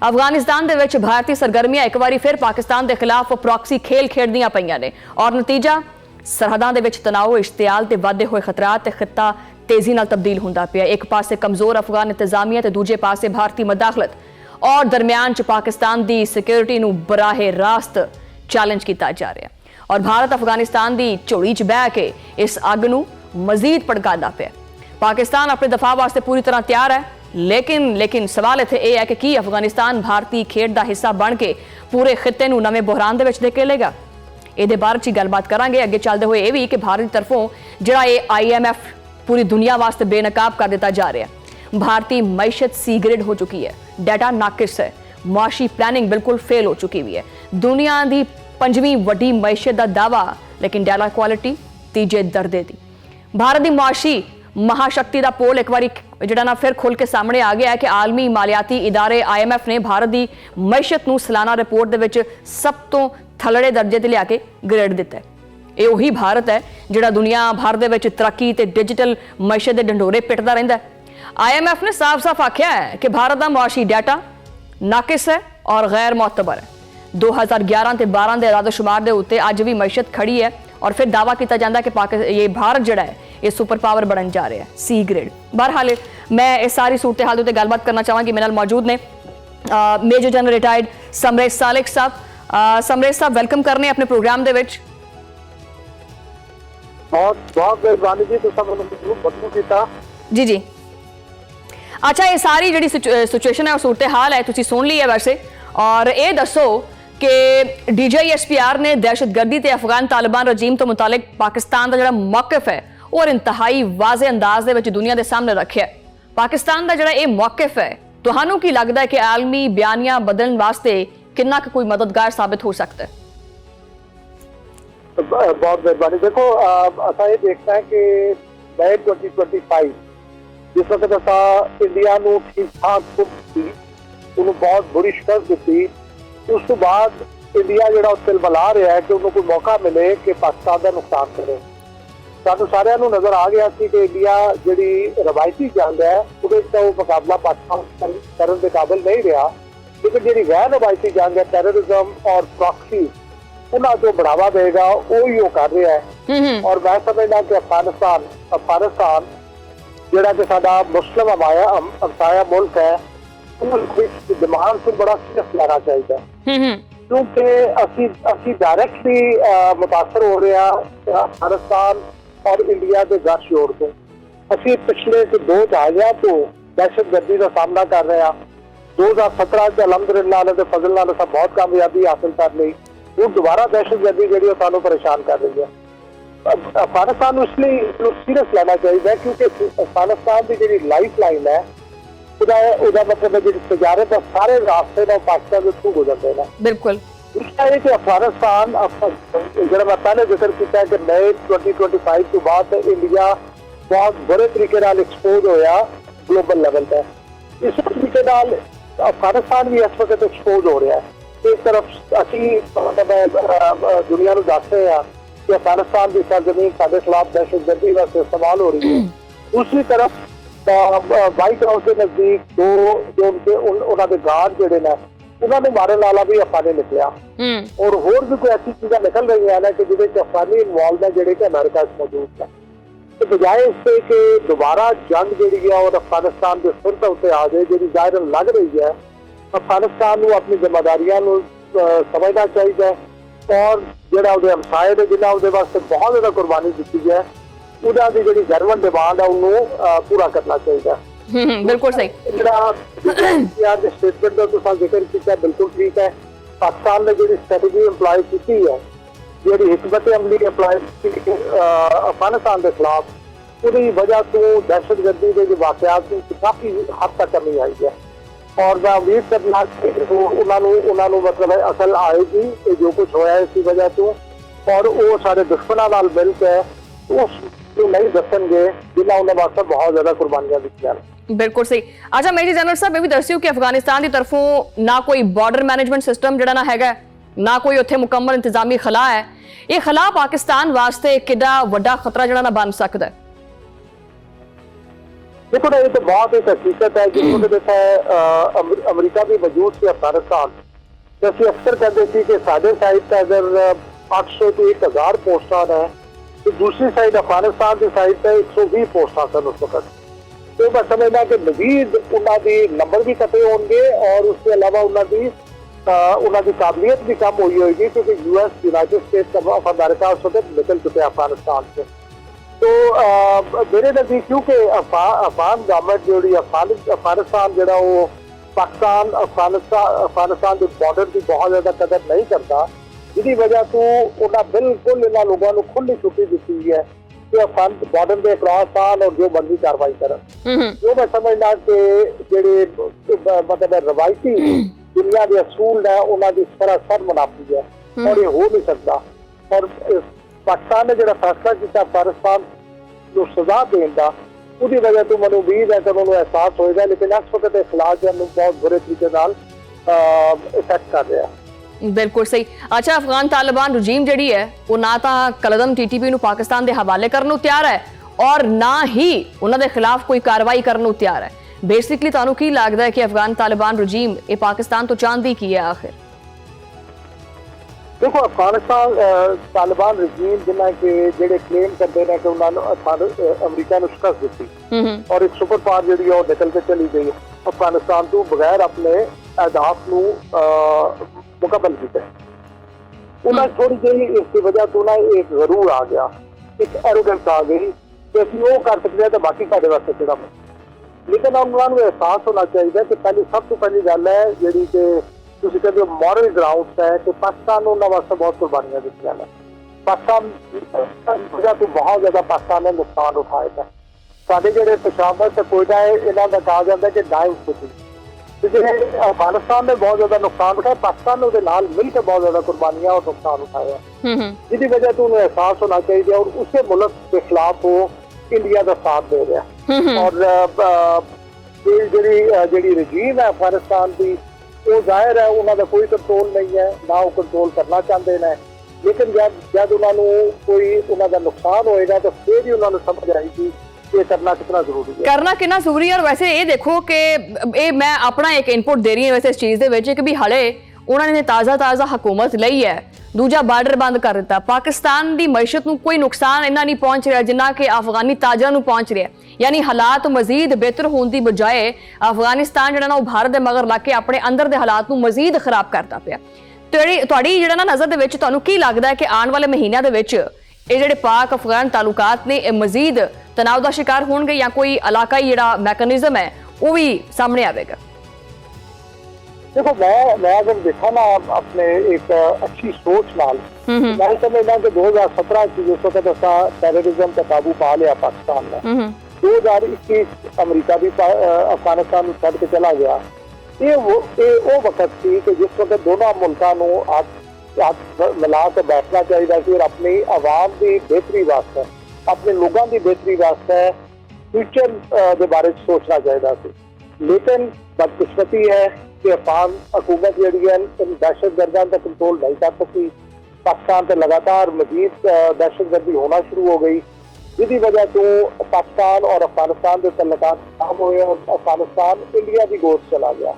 अफगानिस्तान ਦੇ ਵਿੱਚ ਭਾਰਤੀ ਸਰਗਰਮੀਆਂ ਇੱਕ ਵਾਰੀ ਫਿਰ ਪਾਕਿਸਤਾਨ ਦੇ ਖਿਲਾਫ ਪ੍ਰੌਕਸੀ ਖੇਲ ਖੇਡਦੀਆਂ ਪਈਆਂ ਨੇ ਔਰ ਨਤੀਜਾ ਸਰਹੱਦਾਂ ਦੇ ਵਿੱਚ ਤਣਾਅ ਇਸ਼ਤਿਆਲ ਤੇ ਵਧਦੇ ਹੋਏ ਖਤਰਾਤ ਤੇ ਖਿੱਤਾ ਤੇਜ਼ੀ ਨਾਲ ਤਬਦੀਲ ਹੁੰਦਾ ਪਿਆ। ਇੱਕ ਪਾਸੇ ਕਮਜ਼ੋਰ ਅਫਗਾਨ ਇੰਤਜ਼ਾਮੀਆ ਤੇ ਦੂਜੇ ਪਾਸੇ ਭਾਰਤੀ ਮਦਾਖਲਤ ਔਰ ਦਰਮਿਆਨ ਚ ਪਾਕਿਸਤਾਨ ਦੀ ਸਿਕਿਉਰਿਟੀ ਨੂੰ ਬਰਾਹੇ ਰਾਸਤ ਚੈਲੰਜ ਕੀਤਾ ਜਾ ਰਿਹਾ ਔਰ ਭਾਰਤ ਅਫਗਾनिस्तान ਦੀ ਝੋਲੀ ਚ ਬਹਿ ਕੇ ਇਸ ਅੱਗ ਨੂੰ ਮਜ਼ੀਦ ਭੜਕਾਉਂਦਾ ਪਿਆ। ਪਾਕਿਸਤਾਨ ਆਪਣੇ ਦਫਾ ਵਾਸਤੇ ਪੂਰੀ ਤਰ੍ਹਾਂ ਤਿਆਰ ਹੈ लेकिन सवाल इत्थे यह है कि अफगानिस्तान भारती खेड का हिस्सा बन के पूरे खिते नूं नवें बुहरान दे विच धकेलेगा। इहदे बारे च गलबात करांगे अगे चलते हुए यह भी कि भारत की तरफों जिहड़ा ये IMF पूरी दुनिया वास्ते बेनकाब कर दिता जा रहा है। भारतीय मैशत सी ग्रेड हो चुकी है, डाटा नाकिस है, मुआशी प्लानिंग बिल्कुल फेल हो चुकी हुई है। दुनिया की 5वीं वड्डी मैशत का दावा लेकिन डाटा क्वालिटी तीजे दर्जे की। भारत की मुआशी महाशक्ति का पोल एक बार ਜਿਹੜਾ ਨਾ ਫਿਰ ਖੁੱਲ ਕੇ ਸਾਹਮਣੇ ਆ ਗਿਆ ਹੈ ਕਿ ਆਲਮੀ ਮਾਲੀਆਤੀ ਇਦਾਰੇ IMF ਨੇ ਭਾਰਤ ਦੀ ਮੈਸ਼ਤ ਨੂੰ ਸਾਲਾਨਾ ਰਿਪੋਰਟ ਦੇ ਵਿੱਚ ਸਭ ਤੋਂ ਥੱਲੜੇ ਦਰਜੇ ਤੇ ਲਿਆ ਕੇ ਗ੍ਰੇਡ ਦਿੱਤਾ ਹੈ। ਇਹ ਉਹੀ ਭਾਰਤ ਹੈ ਜਿਹੜਾ ਦੁਨੀਆ ਭਰ ਦੇ ਵਿੱਚ ਤਰੱਕੀ ਤੇ ਡਿਜੀਟਲ ਮੈਸ਼ਤ ਦੇ ਢੰਡੋਰੇ ਪਿੱਟਦਾ ਰਹਿੰਦਾ ਹੈ। IMF ਨੇ ਸਾਫ਼-ਸਾਫ਼ ਆਖਿਆ ਹੈ ਕਿ ਭਾਰਤ ਦਾ ਮੁਆਸ਼ੀ ਡਾਟਾ ਨਾਕਿਸ ਹੈ ਔਰ ਗੈਰ ਮੁਅਤਬਰ ਹੈ। 2011 ਤੇ 12 ਦੇ ਰਾਦਸ਼ੁਮਾਰ ਦੇ ਉੱਤੇ ਅੱਜ ਵੀ ਮੈਸ਼ਤ ਖੜੀ ਹੈ और फिर दावा किया जाता है कि ये भारत जड़ा है ये सुपर पावर बनन जा रहा है सी ग्रेड। बहरहाल मैं इस सारी सूरत हाल के उत्ते गलबात करना चाहांगी। मेरे नाल मौजूद ने major general retired Samresh Salik sahab. Samresh साहब वेलकम करने अपने प्रोग्राम दे विच। बहुत बहुत मेहरबानी जी तुसां मैनूं बतमू कीता जी जी। अच्छा ये सारी जिहड़ी सिचुएशन है सूरत हाल है तुसीं सुन ली है वैसे और ये दसो कि DGISPR ने दहशतगर्दी ते अफगान तालिबान रजीम तो मुतालिक पाकिस्तान का जिहड़ा मौकिफ है और इंतहाई वाज़े अंदाज दे विच दुनिया के सामने रखिया। पाकिस्तान का जिहड़ा ये मौकिफ है तुहानूं की लगता है कि आलमी बयानियां बदलने वास्ते कितना कोई मददगार साबित हो सकता है? बहुत मेहरबानी। देखो असा ये देखना है कि मई 2025 जिस वक्त असा इंडिया नूं ठीक ठाक उन्होंने बहुत बुरी शिकस्त दी उस तो बाद इंडिया जो तिलमिला रहा है कि उन्होंने कोई मौका मिले कि पाकिस्तान का नुकसान करे। सानू सारिਆਂ ਨੂੰ नजर आ गया कि इंडिया जी रवायती जंग है वो मुकाबला पाकिस्तान करने के काबिल नहीं रहा। लेकिन जी गैर रवायती जंग है टेररिज्म और प्रॉक्सी उन्होंने जो बढ़ावा देगा वही वो कर रहा है। और मैं समझदा कि अफगानिस्तान जोड़ा कि साडा मुस्लिम हमसाया मुल्क है दिमाग से बड़ा सीरियस लेना चाहिए क्योंकि असी डायरेक्टली मुतासर हो रहे हैं अफगानिस्तान और इंडिया के गठजोड़ तो। असी पिछले 2 दहाकियां तो दहशतगर्दी का सामना कर रहे हैं। 2017 अलहमदुलिल्लाह के फजल नाल असां बहुत कामयाबी हासिल कर ली। वो दोबारा दहशतगर्दी जी सानू परेशान कर रही है। अफगानिस्तान इसलिए सीरियस लेना चाहिए क्योंकि अफगानिस्तान की जी लाइफ लाइन है मतलब है तजारत सारे रास्ते ना पाकिस्तान के थ्रू गुजरते हैं। बिल्कुल कि अफगानिस्तान जरा मैं पहले जिक्र किया कि मई 2025 के बाद इंडिया बहुत बुरे तरीके एक्सपोज होया ग्लोबल लेवल पर। इस तरीके अफगानिस्तान भी इस वक्त एक्सपोज हो रहा है। एक तरफ असी मतलब दुनिया को दस रहे हैं कि अफगानिस्तान की सरजमीन साडे खिलाफ दहशतगर्दी वास्ते इस्तेमाल हो रही है। दूसरी तरफ वाइट हाउस के नजदीक दो जो उन्होंने गार्ड जोड़े ने उन्होंने मारे वाला भी अफगानी निकलिया और होर भी कोई ऐसी चीजें निकल रही है कि जिसे अफगानी इन्वॉल्व है जोड़े कि अमेरिका मौजूद है। तो बजाय इससे कि दोबारा जंग जी है और अफगानिस्तान के सिर के उत्ते आ जाए जी जाहिर लग रही है अफगानिस्तान को अपनी जिम्मेदारियां समझना चाहिए और जोड़ा हमसाए ने जिन्हें वास्ते बहुत ज्यादा कुर्बानी दी है जी जर्मन डिमांड है उन्होंने पूरा करना चाहिए। बिल्कुल सही स्टेटमेंट का जिक्र किया बिल्कुल ठीक है। पाकिस्तान ने जी स्ट्रैटेजी इंप्लॉय की है जी हिकमत अमली इंप्लॉय अफगानिस्तान के खिलाफ उसकी वजह तो दहशतगर्दी के वाकयात काफ़ी हद तक कमी आई है और मैं उम्मीद करना उन्होंने मतलब असल आएगी जो कुछ होया इसकी वजह तो और वो सारे दुश्मनों नाल मिल के उस नहीं दसणगे जिन्हें उन्होंने वास्ते बहुत ज्यादा कुर्बानियां दी। बिल्कुल सही। अच्छा मेजर जनरल साहब ये भी दस्सियो कि अफगानिस्तान की तरफों ना कोई बॉर्डर मैनेजमेंट सिस्टम जो ना है ना कोई उत्थे मुकम्मल इंतजामी खला है। ये खला पाकिस्तान वास्ते किड्डा वड्डा खतरा जो ना बन सकता है? देखो ना, ये तो बहुत एक हकीकत है जिसको देखा है अमेरिका भी मौजूद थी अफगानिस्तान। जैसे अक्सर कहते थे कि साढ़े साइड का अगर 800 तो 1000 पोस्टां है, तो दूसरी साइड अफगानिस्तान की साइड पर 120 पोस्टां सन उस वक्त। तो मैं समझना कि मजीद उन्होंने नंबर भी कटे होंगे और उसके अलावा उन्होंने काबिलियत भी कम हुई होगी, क्योंकि US United states of America उस वक्त निकल चुके अफगानिस्तान से। तो मेरे नजदीक क्योंकि अफगान गवर्नमेंट जो अफगानिस्तान जो वो अफगानिस्तान के बॉर्डर की बहुत ज्यादा कदर नहीं करता, जिसकी वजह तो उन्हें बिल्कुल इन लोगों को खुली छुट्टी दी है कि अफगान बॉर्डर के क्रॉस आन और जो मर्जी कार्रवाई करन। जो मैं समझना कि जेडे मतलब रवायती दुनिया के असूल है उन्होंने सरासर मुनाफी है और ये हो नहीं सकता। और पाकिस्तान ने जो फैसला किया अफगानिस्तान को सजा देने का, उसकी वजह तो मैं उम्मीद है कि उन्होंने एहसास होगा, लेकिन इस वक्त इखलाक बहुत बुरे तरीके इफेक्ट कर रहा है। बिल्कुल सही। अच्छा, अफगान तालिबान रजीम जी है वो ना तो कलदम TTP ਨੂੰ पाकिस्तान के हवाले करने ਨੂੰ ਤਿਆਰ है और ना ही उन्होंने खिलाफ कोई कार्रवाई करने ਨੂੰ ਤਿਆਰ है। बेसिकली ਤੁਹਾਨੂੰ ਕੀ लगता है कि अफगान तालिबान रजीम ये पाकिस्तान तो चाहती की है आखिर? देखो, अफगानिस्तान तालिबान रजीम जिन्हें के जेडे क्लेम करते हैं कि उन्होंने अमरीका ने शिकस्त दी और एक सुपर पावर जी निकल के चली गई अफगानिस्तान तो बगैर अपने अहदाफ को मुकम्मल किया। उन्हें थोड़ी जी इसकी वजह तो ना एक जरूर आ गया, एक एरोगेंस आ गई कि असं वो कर सकते हैं तो बाकी साढ़े वास्ते किहड़ा। लेकिन उन्होंने एहसास होना चाहिए कि पहली सब तो पहली गल है जी कि तुसीं कहते हो मॉरल ग्राउंड्स है कि पाकिस्तान उन्होंने वास्ते बहुत कुर्बानियां दित्तियां ने। पाकिस्तान वजह तो बहुत ज्यादा पाकिस्तान ने नुकसान उठाया है। साढ़े जेडे पेशावर ते कोयटा है इन्हों का कहा जाता है कि डाइंग सिटी, अफगानिस्तान ने बहुत ज्यादा नुकसान उठाया, पाकिस्तान ने उसके नाल मिलकर बहुत ज्यादा कुर्बानियां और नुकसान उठाया, जिसकी वजह तो उन्हें एहसास होना चाहिए और उसे मुल्क के खिलाफ वो इंडिया का साथ दे रहा है। और जी रजीम है अफगानिस्तान की वो जाहिर है उन्होंने कोई कंट्रोल नहीं है, ना वो कंट्रोल करना चाहते हैं। लेकिन जब उन्होंने कोई उन्होंने नुकसान होएगा तो फिर ही उन्होंने समझ आएगी ये करना कितना जरूरी है, करना कितना जरूरी है। और वैसे ये देखो कि ये मैं अपना एक इनपुट दे रही हूँ वैसे इस चीज़ दे विच कि भी हले उन्होंने ताज़ा हुकूमत लई है, दूजा बार्डर बंद कर दिता, पाकिस्तान की मैशत को कोई नुकसान इन्ना नहीं पहुँच रहा जिन्ना कि अफगानी ताजा नूं पहुँच रहा है। यानी हालात मजीद बेहतर होने की बजाय अफगानिस्तान जिहड़ा ना वो भारत के मगर लग के अपने अंदर के हालात को मजीद खराब करता पिया। तुहाडी जिहड़ा ना नज़र दे विच तुहानूं की लगदा है कि आने वाले महीनों के विच ये जिहड़े पाक अफगान तालुकात ने मजीद तनाव का शिकार होंगे या कोई इलाकाई जिहड़ा मैकेनिज्म है वो भी सामने आएगा? देखो, मैं अगर देखा ना अपने एक अच्छी सोच नाल मैं समझना कि 2017 जिस वक्त टेररिज्म का काबू पा लिया पाकिस्तान ने, 2021 अमरीका भी अफगानिस्तान छड़ के चला गया। ये वो वक्त थी कि जिस वक्त दोनों मुल्कों को मिला के बैठना चाहिए और अपनी आवाम की बेहतरी वास्ते, अपने लोगों की बेहतरी वास्ते फ्यूचर के बारे में सोचना चाहिए। लेकिन बदकिस्मती है कि अफगान हुकूमत जी दहशतगर्दों का कंट्रोल नहीं कर सकी, पाकिस्तान से लगातार मजीद दहशतगर्दी होना शुरू हो गई, जिसकी वजह तो पाकिस्तान और अफगानिस्तान के तल्लुकात खत्म हुए और अफगानिस्तान इंडिया की गोद चला गया।